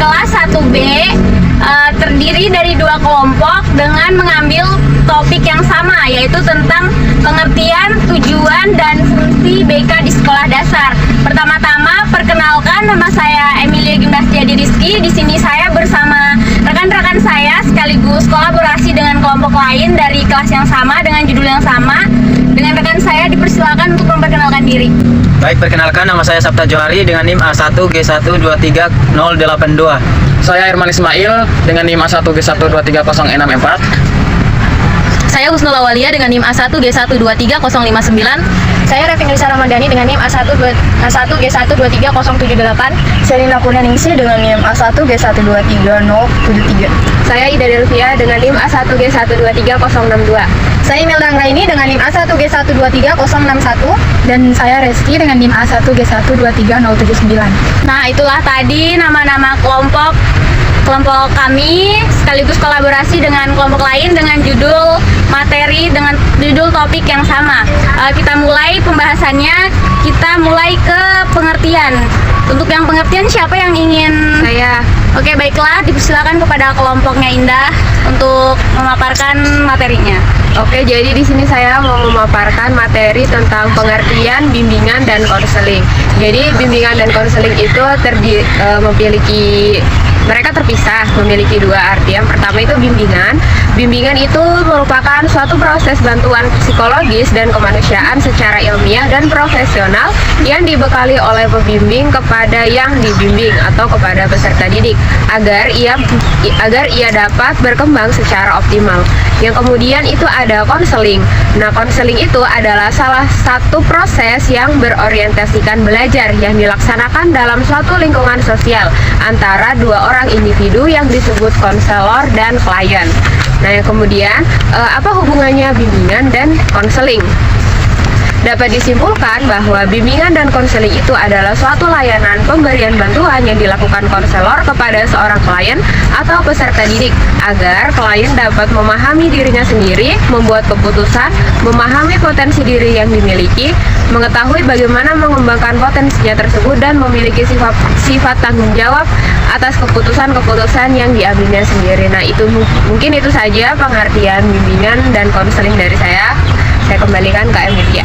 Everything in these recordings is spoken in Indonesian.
kelas 1B terdiri dari 2 kelompok dengan mengambil topik yang sama, yaitu tentang pengertian, tujuan, dan fungsi BK di sekolah dasar. Pertama-tama, perkenalkan, nama saya Emilia Gimnastia Rizky. Di sini saya bersama rekan-rekan saya sekaligus kolaborasi dengan kelompok lain dari kelas yang sama dengan judul yang sama. Dengan rekan saya dipersilakan untuk memperkenalkan diri. Baik, perkenalkan, nama saya Sabta Johari dengan NIM A1G1230082. Saya Irman Ismail dengan NIM A1G1230064. Saya Husnul Awalia dengan NIM A1G1230059. Saya Revinisa Ramadhani dengan NIM A1G1230078. Saya Nina Kurnianingsih dengan NIM A1G1230073. Saya Ida Delvia dengan NIM A1G1230062. Saya Imelda Anggraini dengan NIM A1G1230061. Dan saya Reski dengan NIM A1G1230079. Nah, itulah tadi nama-nama kelompok kami sekaligus kolaborasi dengan kelompok lain dengan judul materi dengan judul topik yang sama. Kita mulai pembahasannya, kita mulai ke pengertian. Untuk yang pengertian siapa yang ingin? Saya. Oke, baiklah, dipersilakan kepada kelompoknya Indah untuk memaparkan materinya. Oke, jadi di sini saya mau memaparkan materi tentang pengertian, bimbingan, dan konseling. Jadi bimbingan dan konseling itu mereka terpisah, memiliki 2 arti. Yang pertama itu bimbingan. Bimbingan itu merupakan suatu proses bantuan psikologis dan kemanusiaan secara ilmiah dan profesional yang dibekali oleh pembimbing kepada yang dibimbing atau kepada peserta didik agar ia dapat berkembang secara optimal. Yang kemudian itu ada konseling. Nah, konseling itu adalah salah satu proses yang berorientasikan belajar yang dilaksanakan dalam suatu lingkungan sosial antara 2 orang individu yang disebut konselor dan klien. Nah, yang kemudian apa hubungannya bimbingan dan konseling? Dapat disimpulkan bahwa bimbingan dan konseling itu adalah suatu layanan pemberian bantuan yang dilakukan konselor kepada seorang klien atau peserta didik agar klien dapat memahami dirinya sendiri, membuat keputusan, memahami potensi diri yang dimiliki, mengetahui bagaimana mengembangkan potensinya tersebut, dan memiliki sifat tanggung jawab atas keputusan-keputusan yang diambilnya sendiri. Nah, itu mungkin itu saja pengertian bimbingan dan konseling dari saya. Saya kembalikan ke Emilia.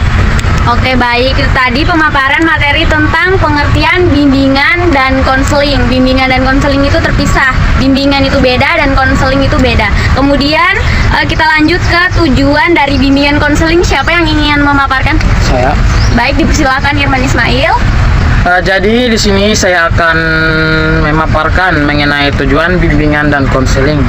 Oke, baik, itu tadi pemaparan materi tentang pengertian bimbingan dan konseling. Bimbingan dan konseling itu terpisah. Bimbingan itu beda dan konseling itu beda. Kemudian kita lanjut ke tujuan dari bimbingan konseling. Siapa yang ingin memaparkan? Saya. Baik, dipersilakan Irman Ismail. Jadi di sini saya akan memaparkan mengenai tujuan bimbingan dan konseling.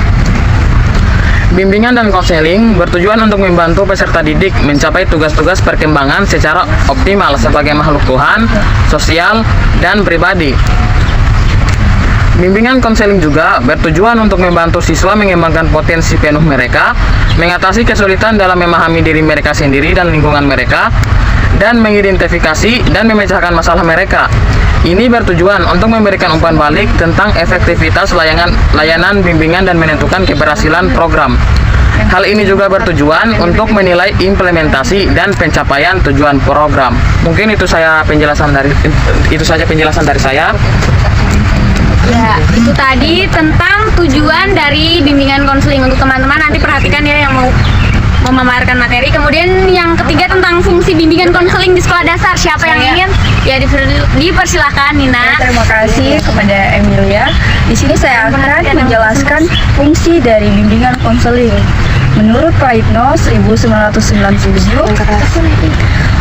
Bimbingan dan konseling bertujuan untuk membantu peserta didik mencapai tugas-tugas perkembangan secara optimal sebagai makhluk Tuhan, sosial, dan pribadi. Bimbingan konseling juga bertujuan untuk membantu siswa mengembangkan potensi penuh mereka, mengatasi kesulitan dalam memahami diri mereka sendiri dan lingkungan mereka, dan mengidentifikasi dan memecahkan masalah mereka. Ini bertujuan untuk memberikan umpan balik tentang efektivitas layanan bimbingan dan menentukan keberhasilan program. Hal ini juga bertujuan untuk menilai implementasi dan pencapaian tujuan program. Mungkin itu saja penjelasan dari saya. Ya, itu tadi tentang tujuan dari bimbingan konseling. Untuk teman-teman nanti perhatikan ya yang mau memaparkan materi. Kemudian yang ketiga tentang fungsi bimbingan konseling di sekolah dasar. Siapa yang ingin? Ya, dipersilahkan Nina. Terima kasih kepada Emilia. Di sini saya akan menjelaskan fungsi dari bimbingan konseling. Menurut Praitno 1997,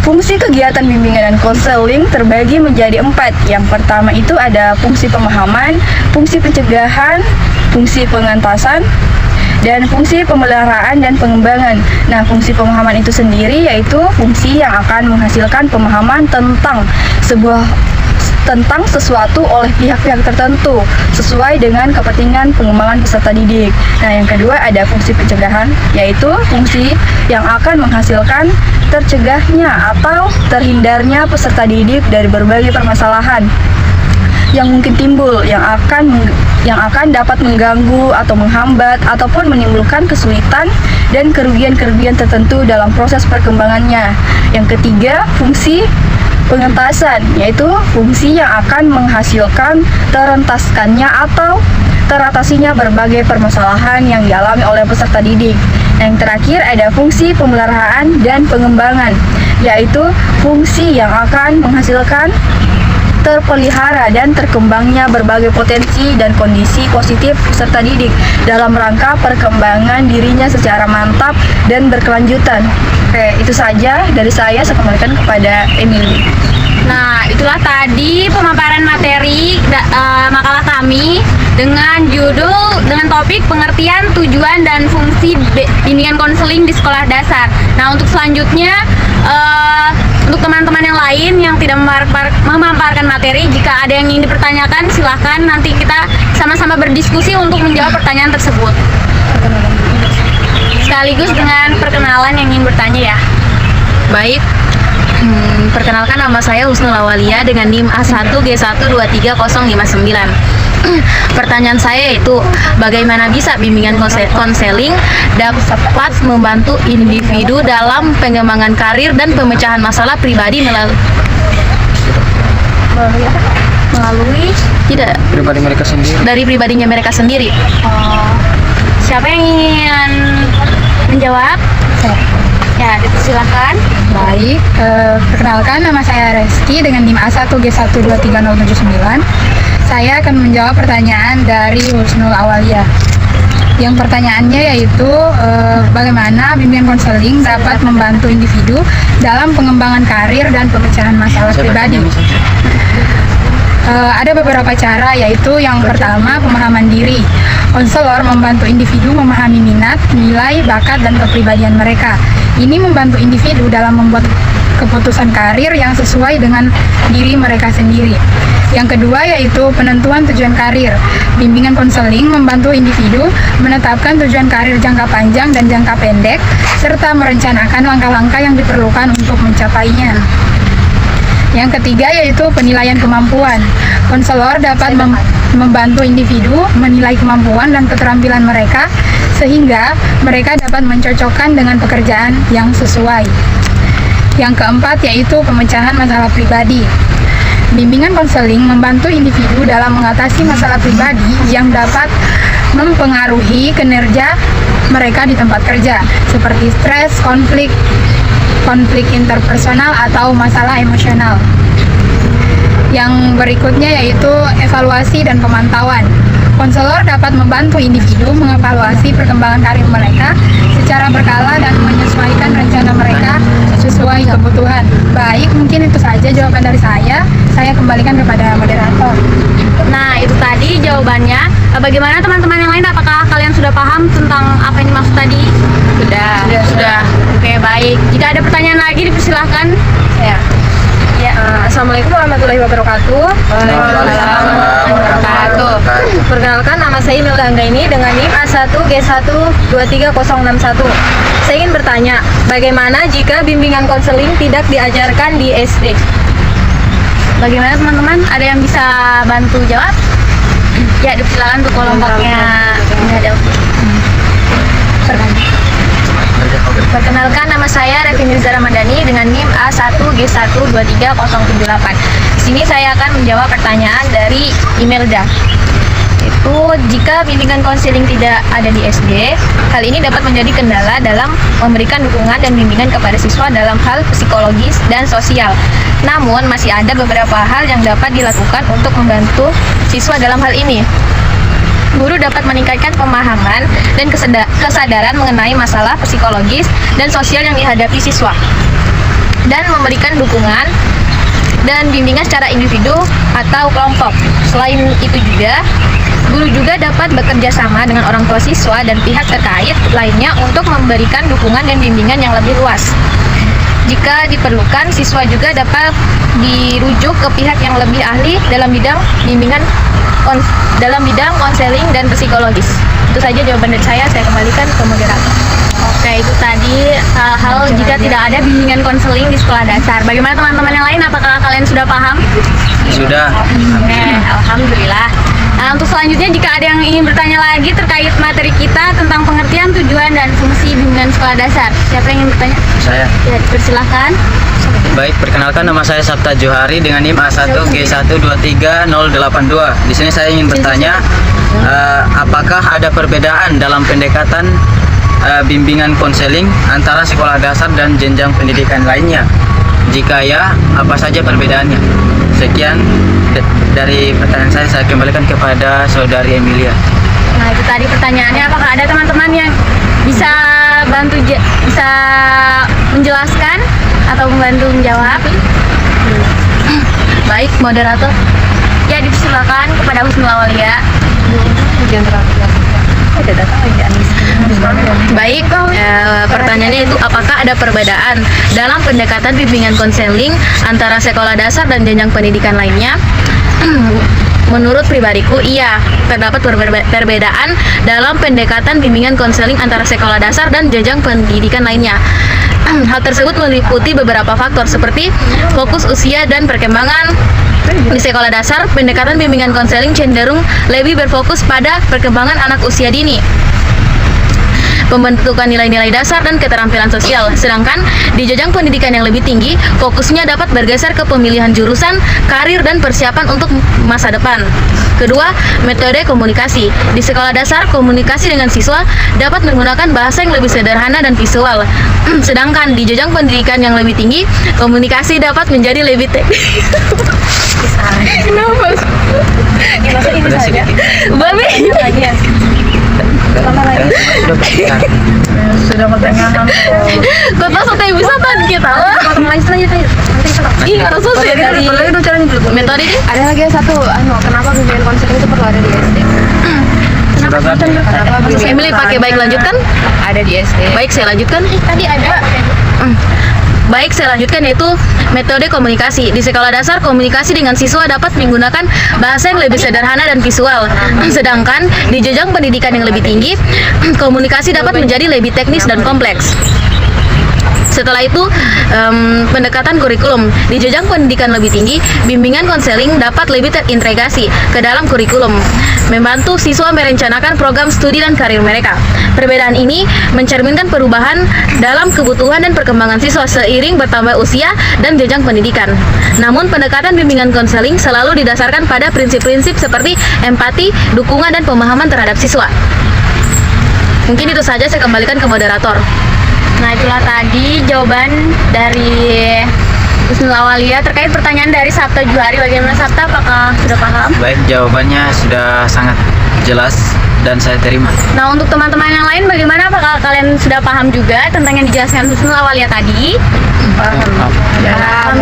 fungsi kegiatan bimbingan dan konseling terbagi menjadi 4. Yang pertama itu ada fungsi pemahaman, fungsi pencegahan, fungsi pengentasan, dan fungsi pemeliharaan dan pengembangan. Nah, fungsi pemahaman itu sendiri yaitu fungsi yang akan menghasilkan pemahaman tentang sesuatu oleh pihak-pihak tertentu sesuai dengan kepentingan pengembangan peserta didik. Nah, yang kedua ada fungsi pencegahan, yaitu fungsi yang akan menghasilkan tercegahnya atau terhindarnya peserta didik dari berbagai permasalahan yang mungkin timbul, yang akan dapat mengganggu atau menghambat ataupun menimbulkan kesulitan dan kerugian-kerugian tertentu dalam proses perkembangannya. Yang ketiga, fungsi Pengentasan, yaitu fungsi yang akan menghasilkan terentaskannya atau teratasinya berbagai permasalahan yang dialami oleh peserta didik. Yang terakhir ada fungsi pemeliharaan dan pengembangan, yaitu fungsi yang akan menghasilkan terpelihara dan terkembangnya berbagai potensi dan kondisi positif peserta didik dalam rangka perkembangan dirinya secara mantap dan berkelanjutan. Oke, itu saja dari saya kembalikan kepada Emily. Nah, itulah tadi pemaparan materi makalah kami dengan topik pengertian, tujuan, dan fungsi bimbingan konseling di sekolah dasar. Nah, untuk selanjutnya, untuk teman-teman yang lain yang tidak memaparkan materi, jika ada yang ingin dipertanyakan, silahkan nanti kita sama-sama berdiskusi untuk menjawab pertanyaan tersebut. Sekaligus dengan perkenalan yang ingin bertanya ya. Baik. Perkenalkan, nama saya Husnul Awalia dengan NIM A1G1230059. Pertanyaan saya yaitu, bagaimana bisa bimbingan konseling dapat membantu individu dalam pengembangan karir dan pemecahan masalah pribadi melalui tidak Pribadi mereka sendiri. dari pribadinya mereka sendiri? Siapa yang ingin menjawab? Ya, dipersilakan. Baik, perkenalkan, nama saya Reski dengan NIM A1G1230079. Saya akan menjawab pertanyaan dari Husnul Awalia. Yang pertanyaannya yaitu bagaimana bimbingan konseling dapat membantu individu dalam pengembangan karir dan pemecahan masalah pribadi. Ada beberapa cara, yaitu yang pertama, pemahaman diri. Konselor membantu individu memahami minat, nilai, bakat, dan kepribadian mereka. Ini membantu individu dalam membuat keputusan karir yang sesuai dengan diri mereka sendiri. Yang kedua yaitu penentuan tujuan karir. Bimbingan konseling membantu individu menetapkan tujuan karir jangka panjang dan jangka pendek, serta merencanakan langkah-langkah yang diperlukan untuk mencapainya. Yang ketiga yaitu penilaian kemampuan. Konselor dapat membantu individu menilai kemampuan dan keterampilan mereka sehingga mereka dapat mencocokkan dengan pekerjaan yang sesuai. Yang keempat yaitu pemecahan masalah pribadi. Bimbingan konseling membantu individu dalam mengatasi masalah pribadi yang dapat mempengaruhi kinerja mereka di tempat kerja, seperti stres, konflik interpersonal atau masalah emosional. Yang berikutnya yaitu evaluasi dan pemantauan. Konselor dapat membantu individu mengevaluasi perkembangan karir mereka secara berkala dan menyesuaikan rencana mereka sesuai kebutuhan. Baik, mungkin itu saja jawaban dari saya. Saya kembalikan kepada moderator. Nah, itu tadi jawabannya. Bagaimana teman-teman yang lain? Apakah kalian sudah paham tentang apa yang dimaksud tadi? Sudah. Oke, baik. Jika ada pertanyaan lagi, dipersilahkan. Ya. Assalamualaikum warahmatullahi wabarakatuh. Perkenalkan, nama saya Imelda Anggaini dengan NIM A1G1230061. Saya ingin bertanya, bagaimana jika bimbingan konseling tidak diajarkan di SD? Bagaimana teman-teman? Ada yang bisa bantu jawab? Ya, dipersilakan untuk kelompoknya. Perkenalkan, nama saya Revi Mirza Ramadhani dengan NIM A1G1230078. Di sini saya akan menjawab pertanyaan dari Imelda. Itu jika bimbingan konseling tidak ada di SD, hal ini dapat menjadi kendala dalam memberikan dukungan dan bimbingan kepada siswa dalam hal psikologis dan sosial. Namun, masih ada beberapa hal yang dapat dilakukan untuk membantu siswa dalam hal ini. Guru dapat meningkatkan pemahaman dan kesadaran mengenai masalah psikologis dan sosial yang dihadapi siswa, dan memberikan dukungan dan bimbingan secara individu atau kelompok. Selain itu juga, guru juga dapat bekerja sama dengan orang tua siswa dan pihak terkait lainnya untuk memberikan dukungan dan bimbingan yang lebih luas. Jika diperlukan, siswa juga dapat dirujuk ke pihak yang lebih ahli dalam bidang bimbingan konseling dan psikologis. Itu saja jawaban dari saya kembalikan ke moderator. Oke, itu tadi hal jika tidak ada bimbingan konseling di sekolah dasar. Bagaimana teman-teman yang lain? Apakah kalian sudah paham? Sudah. Oke, alhamdulillah. Nah, untuk selanjutnya jika ada yang ingin bertanya lagi terkait materi kita tentang pengertian, tujuan, dan fungsi bimbingan sekolah dasar. Siapa yang ingin bertanya? Saya. Ya, dipersilahkan. Baik, perkenalkan nama saya Sabta Johari dengan NIM A1G1230082. Di sini saya ingin bertanya, apakah ada perbedaan dalam pendekatan bimbingan konseling antara sekolah dasar dan jenjang pendidikan lainnya? Jika ya, apa saja perbedaannya? Sekian dari pertanyaan saya kembalikan kepada Saudari Emilia. Nah, itu tadi pertanyaannya. Apakah ada teman-teman yang bisa bisa menjelaskan atau membantu menjawab? Baik, moderator. Ya, dipersilakan kepada Husnul Awalia. Baik, pertanyaannya itu apakah ada perbedaan dalam pendekatan bimbingan konseling antara sekolah dasar dan jenjang pendidikan lainnya? Menurut pribadiku, iya, terdapat perbedaan dalam pendekatan bimbingan konseling antara sekolah dasar dan jenjang pendidikan lainnya. Hal tersebut meliputi beberapa faktor seperti fokus usia dan perkembangan. Di sekolah dasar, pendekatan bimbingan konseling cenderung lebih berfokus pada perkembangan anak usia dini, pembentukan nilai-nilai dasar dan keterampilan sosial. Sedangkan di jenjang pendidikan yang lebih tinggi, fokusnya dapat bergeser ke pemilihan jurusan, karir, dan persiapan untuk masa depan. Kedua, metode komunikasi. Di sekolah dasar, komunikasi dengan siswa dapat menggunakan bahasa yang lebih sederhana dan visual. Sedangkan di jenjang pendidikan yang lebih tinggi, komunikasi dapat menjadi lebih teknis. Kenapa? Sudah sedikit. Babi. Sudah pertanyaan. Kota Sotai Wisata kita lah. Ih, harus selesai dari metode ini. Ada lagi yang satu, kenapa bimbingan konseling itu perlu ada di SD? Kenapa Saya milih pakai baik lanjutkan. ada di SD? Baik, saya lanjutkan. Tadi ada. Baik, saya lanjutkan yaitu metode komunikasi. Di sekolah dasar, komunikasi dengan siswa dapat menggunakan bahasa yang lebih sederhana dan visual. Sedangkan di jenjang pendidikan yang lebih tinggi, komunikasi dapat menjadi lebih teknis dan kompleks. Setelah itu, pendekatan kurikulum. Di jenjang pendidikan lebih tinggi, bimbingan konseling dapat lebih terintegrasi ke dalam kurikulum, membantu siswa merencanakan program studi dan karir mereka. Perbedaan ini mencerminkan perubahan dalam kebutuhan dan perkembangan siswa seiring bertambah usia dan jenjang pendidikan. Namun, pendekatan bimbingan konseling selalu didasarkan pada prinsip-prinsip seperti empati, dukungan, dan pemahaman terhadap siswa. Mungkin itu saja, saya kembalikan ke moderator. Nah, itulah tadi jawaban dari Husnul Awalia terkait pertanyaan dari Sabta Johari. Bagaimana Sabta, apakah sudah paham? Baik, jawabannya sudah sangat jelas dan saya terima. Nah, untuk teman-teman yang lain bagaimana? Apakah kalian sudah paham juga tentang yang dijelaskan Husnul Awalia tadi? Paham.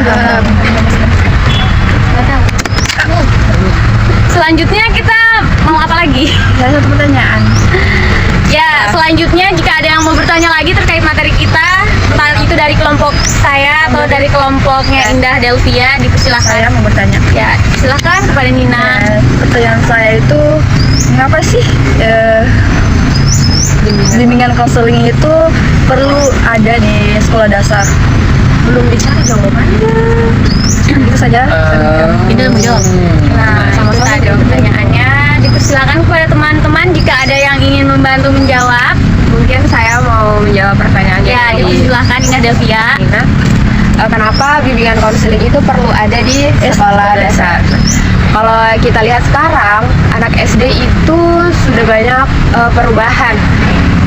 Selanjutnya kita mau apa lagi? Ada satu pertanyaan. Ya, selanjutnya jika ada yang mau bertanya lagi terkait materi kita, entah itu dari kelompok saya atau dari kelompoknya Indah Delvia, dipersilahkan. Saya mau bertanya. Ya, silakan kepada Nina. Pertanyaan saya itu, mengapa sih bimbingan konseling itu perlu ada di sekolah dasar? Belum dicari jawabannya. Itu saja. Ini mau jawab. Nah, itu tadi pertanyaannya. Dipersilakan kepada teman-teman jika ada yang ingin membantu menjawab. Mungkin saya mau menjawab pertanyaannya. Ya, dipersilakan Indah Delvia. Nina. Kenapa bimbingan konseling itu perlu ada di sekolah dasar? Kalau kita lihat sekarang, anak SD itu sudah banyak perubahan.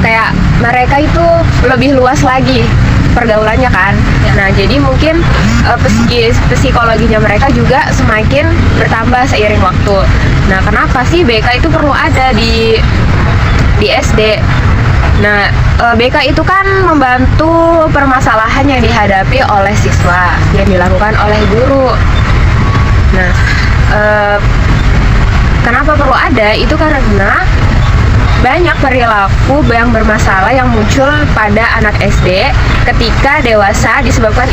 Kayak mereka itu lebih luas lagi pergaulannya kan. Nah, jadi mungkin psikologinya mereka juga semakin bertambah seiring waktu. Nah, kenapa sih BK itu perlu ada di SD? Nah, BK itu kan membantu permasalahan yang dihadapi oleh siswa yang dilakukan oleh guru. Nah, kenapa perlu ada? Itu karena banyak perilaku yang bermasalah yang muncul pada anak SD ketika dewasa disebabkan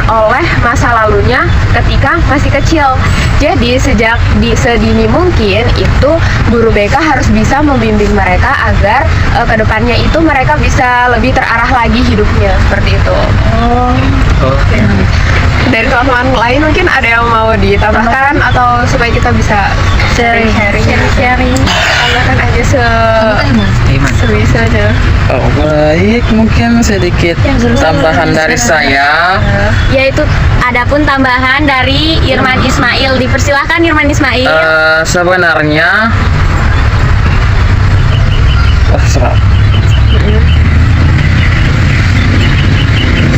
oleh masa lalunya ketika masih kecil. Jadi sejak sedini mungkin itu guru BK harus bisa membimbing mereka agar kedepannya itu mereka bisa lebih terarah lagi hidupnya, seperti itu. Dari teman-teman lain mungkin ada yang mau ditambahkan atau supaya kita bisa sharing tambahkan aja sebisanya. Oh, baik, mungkin sedikit tambahan dari saya. Yaitu adapun tambahan dari Irman Ismail. Dipersilahkan Irman Ismail. Sebenarnya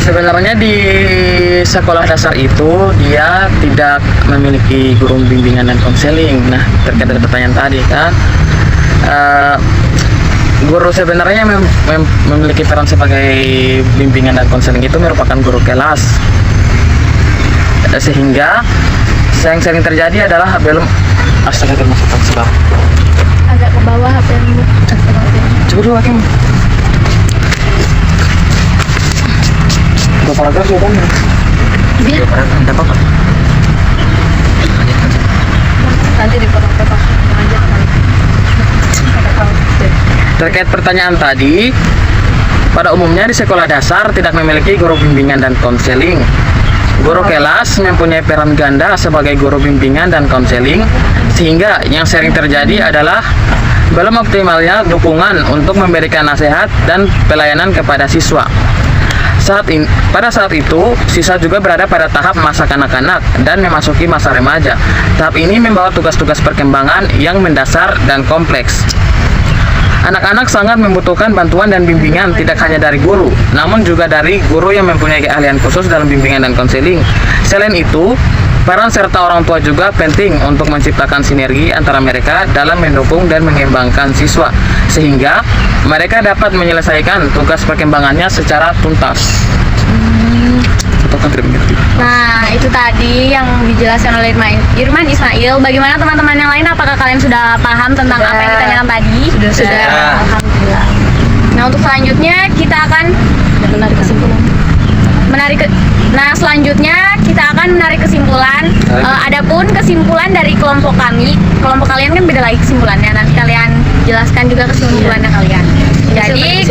sebenarnya di sekolah dasar itu dia tidak memiliki guru bimbingan dan konseling. Nah, terkait dari pertanyaan tadi kan, guru sebenarnya memiliki peran sebagai bimbingan dan konseling itu merupakan guru kelas. Sehingga yang sering terjadi adalah belum termasuk sebab Agak ke bawah HP-mu. coba dulu Hakim. Dua paragraf ya kan? Dua paragraf, tidak apa-apa. Nanti dipotong-potong. Terkait pertanyaan tadi, pada umumnya di sekolah dasar tidak memiliki guru bimbingan dan konseling. Guru kelas mempunyai peran ganda sebagai guru bimbingan dan konseling, sehingga yang sering terjadi adalah belum optimalnya dukungan untuk memberikan nasihat dan pelayanan kepada siswa. Pada saat itu, siswa juga berada pada tahap masa kanak-kanak dan memasuki masa remaja. Tahap ini membawa tugas-tugas perkembangan yang mendasar dan kompleks. Anak-anak sangat membutuhkan bantuan dan bimbingan tidak hanya dari guru, namun juga dari guru yang mempunyai keahlian khusus dalam bimbingan dan konseling. Selain itu, peran serta orang tua juga penting untuk menciptakan sinergi antara mereka dalam mendukung dan mengembangkan siswa, sehingga mereka dapat menyelesaikan tugas perkembangannya secara tuntas. Nah, itu tadi yang dijelaskan oleh Irman Ismail. Bagaimana teman-teman yang lain? Apakah kalian sudah paham tentang apa yang ditanyakan tadi? Sudah. Alhamdulillah. Nah, untuk selanjutnya kita akan selanjutnya kita akan menarik kesimpulan. Adapun kesimpulan dari kelompok kalian kan beda lagi kesimpulannya. Nanti kalian jelaskan juga kesimpulannya kalian. Jadi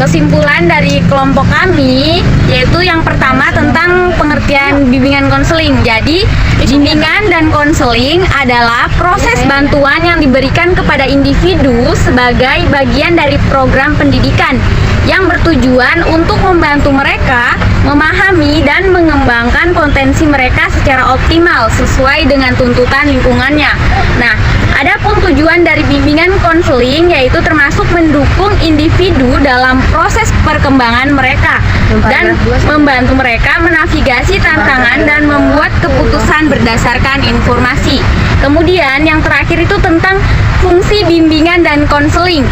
kesimpulan dari kelompok kami yaitu yang pertama tentang pengertian bimbingan konseling. Jadi bimbingan dan konseling adalah proses bantuan yang diberikan kepada individu sebagai bagian dari program pendidikan yang bertujuan untuk membantu mereka memahami dan mengembangkan potensi mereka secara optimal sesuai dengan tuntutan lingkungannya. Nah, adapun tujuan dari bimbingan konseling yaitu termasuk mendukung individu dalam proses perkembangan mereka dan membantu mereka menavigasi tantangan dan membuat keputusan berdasarkan informasi. Kemudian yang terakhir itu tentang fungsi bimbingan dan konseling.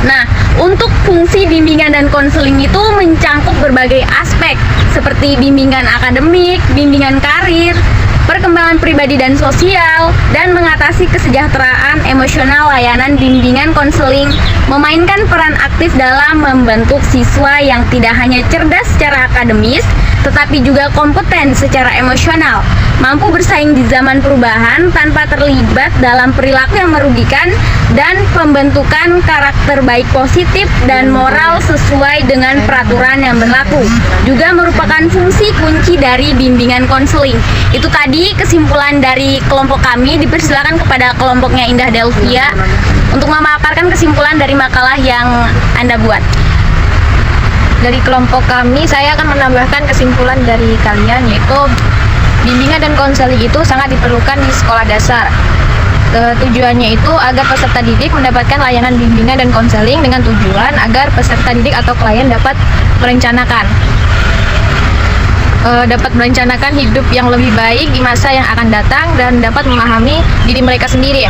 Nah, untuk fungsi bimbingan dan konseling itu mencangkup berbagai aspek seperti bimbingan akademik, bimbingan karir, perkembangan pribadi dan sosial, dan mengatasi kesejahteraan emosional. Layanan bimbingan konseling memainkan peran aktif dalam membentuk siswa yang tidak hanya cerdas secara akademis, tetapi juga kompeten secara emosional, mampu bersaing di zaman perubahan tanpa terlibat dalam perilaku yang merugikan, dan pembentukan karakter baik positif dan moral sesuai dengan peraturan yang berlaku. Juga merupakan fungsi kunci dari bimbingan konseling. Itu tadi kesimpulan dari kelompok kami. Dipersilakan kepada kelompoknya Indah Delvia untuk memaparkan kesimpulan dari makalah yang Anda buat. Dari kelompok kami, saya akan menambahkan kesimpulan dari kalian, yaitu bimbingan dan konseling itu sangat diperlukan di sekolah dasar. Tujuannya itu agar peserta didik mendapatkan layanan bimbingan dan konseling dengan tujuan agar peserta didik atau klien dapat merencanakan hidup yang lebih baik di masa yang akan datang dan dapat memahami diri mereka sendiri,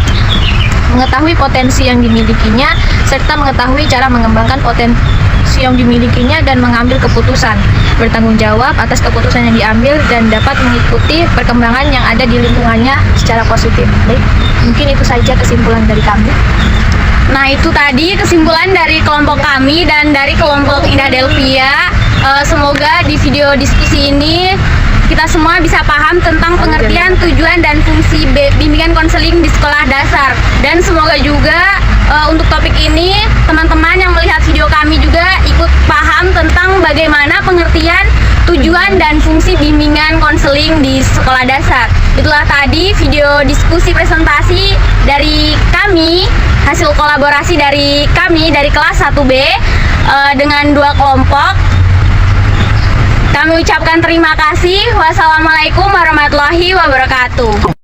mengetahui potensi yang dimilikinya, serta mengetahui cara mengembangkan potensi yang dimilikinya dan mengambil keputusan, bertanggung jawab atas keputusan yang diambil, dan dapat mengikuti perkembangan yang ada di lingkungannya secara positif. Baik, mungkin itu saja kesimpulan dari kami. Nah, itu tadi kesimpulan dari kelompok kami dan dari kelompok Indah Delvia. Semoga di video diskusi ini kita semua bisa paham tentang pengertian, tujuan, dan fungsi bimbingan konseling di sekolah dasar. Dan semoga juga untuk topik ini teman-teman yang melihat video kami juga ikut ikut paham tentang bagaimana pengertian, tujuan, dan fungsi bimbingan konseling di sekolah dasar. Itulah tadi video diskusi presentasi dari kami, hasil kolaborasi dari kami dari kelas 1B dengan 2 kelompok. Kami ucapkan terima kasih. Wassalamualaikum warahmatullahi wabarakatuh.